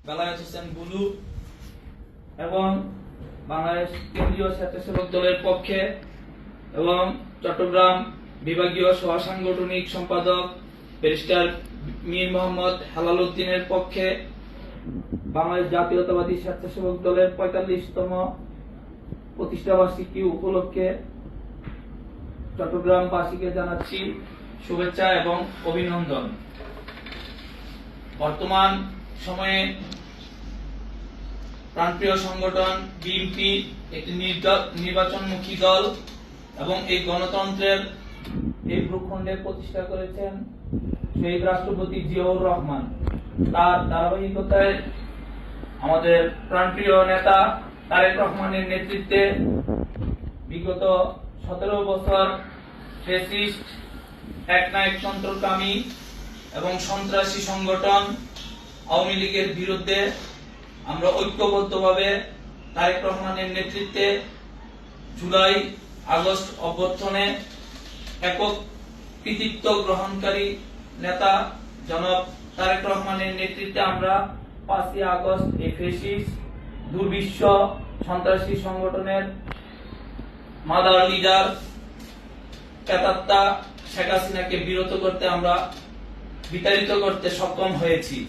Belayet Hossain blue এবং বাংলাদেশ কেন্দ্রীয় স্বেচ্ছাসেবক দলের পক্ষে এবং চট্টগ্রাম বিভাগীয় সহ সাংগঠনিক সম্পাদক ব্যারিস্টার মীর মোহাম্মদ হেলাল উদ্দিনের পক্ষে বাংলাদেশ জাতীয়তাবাদী স্বেচ্ছাসেবক দলের ৪৫তম প্রতিষ্ঠাবার্ষিকী উপলক্ষে চট্টগ্রামবাসীকে জানাচ্ছি শুভেচ্ছা এবং অভিনন্দন। বর্তমান সময়ে প্রাণপ্রিয় সংগঠন বিএনপি একটি নির্বাচনমুখী দল এবং এই গণতন্ত্রের এই ভূখণ্ডে প্রতিষ্ঠা করেছেন শহীদ রাষ্ট্রপতি জিয়াউর রহমান। তার ধারাবাহিকতায় আমাদের প্রাণপ্রিয় নেতা তারেক রহমানের নেতৃত্বে বিগত ১৭ বছর ফ্যাসিস্ট একনায়ক তন্ত্রকামী এবং সন্ত্রাসী সংগঠন আওয়ামী লীগের বিরুদ্ধে আমরা ঐক্যবদ্ধভাবে তারেক রহমানের নেতৃত্বে জুলাই আগস্ট অভ্যুত্থানে একক কৃতিত্ব গ্রহণকারী নেতা জনাব তারেক রহমানের নেতৃত্বে আমরা ৫ই আগস্ট এই ফ্যাসিস্ট দুর্বিশ্ব সন্ত্রাসী সংগঠনের মাদার লিডার প্রেতাত্মা শেখ হাসিনাকে বিতাড়িত করতে সক্ষম হয়েছি।